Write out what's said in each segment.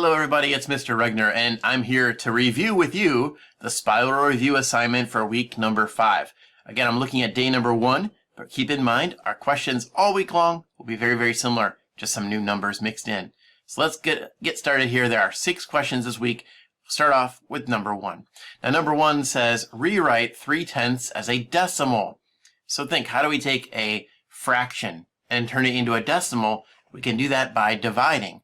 Hello everybody, it's Mr. Regener, and I'm here to review with you the spiral review assignment for week number 5. Again, I'm looking at day number 1, but keep in mind, our questions all week long will be very similar, just some new numbers mixed in. So let's get started here. There are 6 questions this week. We'll start off with number 1. Now number 1 says, rewrite 3/10 as a decimal. So think, how do we take a fraction and turn it into a decimal? We can do that by dividing.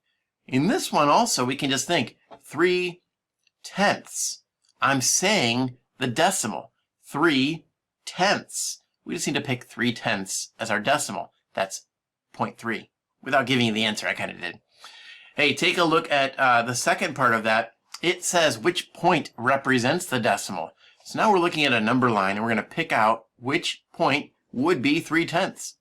In this one also, we can just think 3/10. I'm saying the decimal, 3/10. We just need to pick 3/10 as our decimal. That's 0.3. Without giving you the answer, I kind of did. Hey, take a look at the second part of that. It says which point represents the decimal. So now we're looking at a number line, and we're going to pick out which point would be 3/10.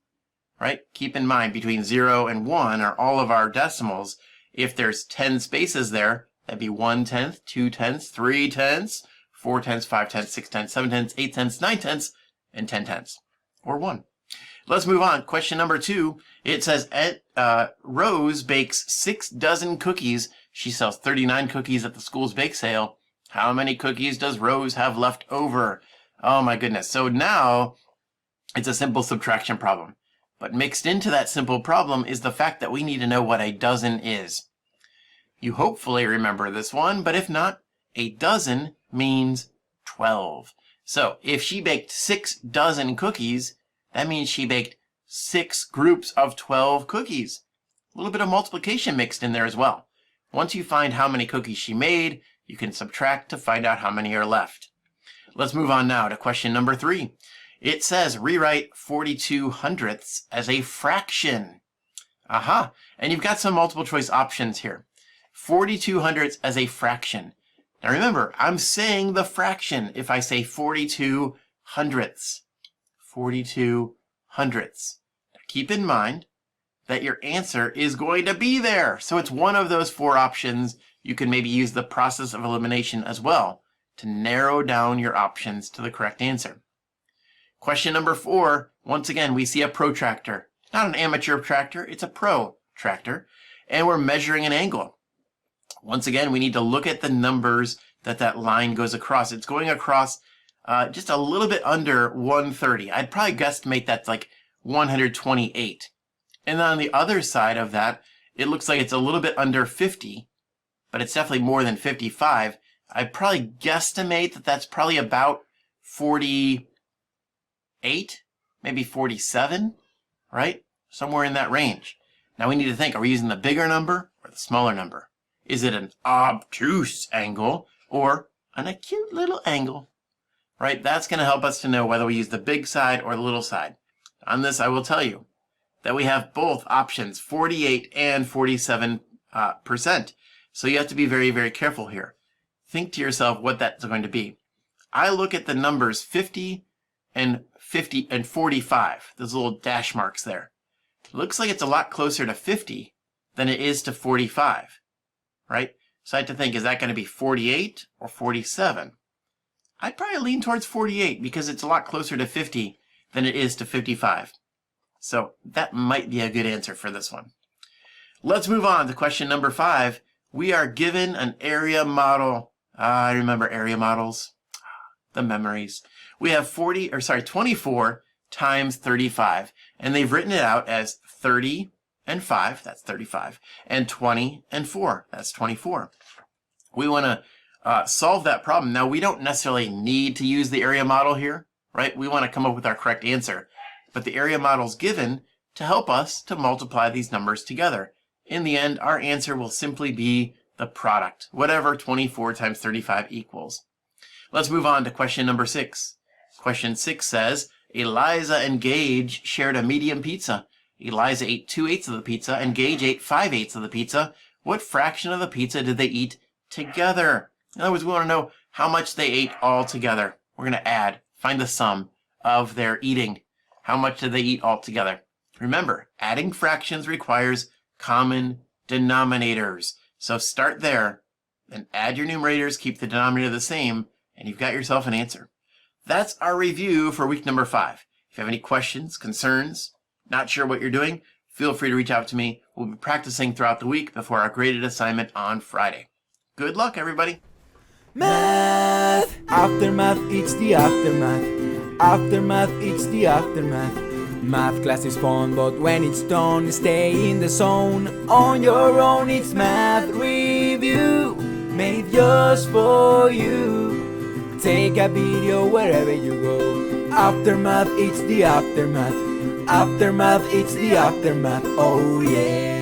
Right? Keep in mind, between 0 and 1 are all of our decimals. If there's 10 spaces there, that'd be 1/10, 2/10, 3/10, 4/10, 5/10, 6/10, 7/10, 8/10, 9/10, and 10/10, or 1. Let's move on. Question number 2. It says, Rose bakes 6 dozen cookies. She sells 39 cookies at the school's bake sale. How many cookies does Rose have left over? Oh my goodness. So now it's a simple subtraction problem. But mixed into that simple problem is the fact that we need to know what a dozen is. You hopefully remember this one, but if not, a dozen means 12. So if she baked 6 dozen cookies, that means she baked 6 groups of 12 cookies. A little bit of multiplication mixed in there as well. Once you find how many cookies she made, you can subtract to find out how many are left. Let's move on now to question number 3. It says rewrite 42/100 as a fraction. Aha! And you've got some multiple choice options here. 42/100 as a fraction. Now remember, I'm saying the fraction if I say 42/100. 42/100. Now keep in mind that your answer is going to be there. So it's one of those 4 options. You can maybe use the process of elimination as well to narrow down your options to the correct answer. Question number 4, once again, we see a protractor. Not an amateur tractor, it's a protractor. And we're measuring an angle. Once again, we need to look at the numbers that line goes across. It's going across just a little bit under 130. I'd probably guesstimate that's like 128. And then on the other side of that, it looks like it's a little bit under 50, but it's definitely more than 55. I'd probably guesstimate that that's probably about 48, maybe 47, right? Somewhere in that range. Now we need to think, are we using the bigger number or the smaller number? Is it an obtuse angle or an acute little angle? Right? That's going to help us to know whether we use the big side or the little side. On this, I will tell you that we have both options, 48 and 47%. So you have to be very careful here. Think to yourself what that's going to be. I look at the numbers 50 and 45, those little dash marks there. It looks like it's a lot closer to 50 than it is to 45, right? So I have to think, is that going to be 48 or 47? I'd probably lean towards 48 because it's a lot closer to 50 than it is to 55. So that might be a good answer for this one. Let's move on to question number 5. We are given an area model. I remember area models. The memories. We have 24 times 35, and they've written it out as 30 and 5, that's 35, and 20 and 4, that's 24. We want to solve that problem. Now, we don't necessarily need to use the area model here, right? We want to come up with our correct answer, but the area model is given to help us to multiply these numbers together. In the end, our answer will simply be the product, whatever 24 times 35 equals. Let's move on to question number 6. Question 6 says, Eliza and Gage shared a medium pizza. Eliza ate 2/8 of the pizza and Gage ate 5/8 of the pizza. What fraction of the pizza did they eat together? In other words, we want to know how much they ate all together. We're going to find the sum of their eating. How much did they eat all together? Remember, adding fractions requires common denominators. So start there, then add your numerators, keep the denominator the same, and you've got yourself an answer. That's our review for week number 5. If you have any questions, concerns, not sure what you're doing, feel free to reach out to me. We'll be practicing throughout the week before our graded assignment on Friday. Good luck, everybody. Math, aftermath, it's the aftermath. Aftermath, it's the aftermath. Math class is fun, but when it's done, stay in the zone. On your own, it's math review, made just for you. Take a video wherever you go. Aftermath, it's the aftermath. Aftermath, it's the aftermath. Oh yeah.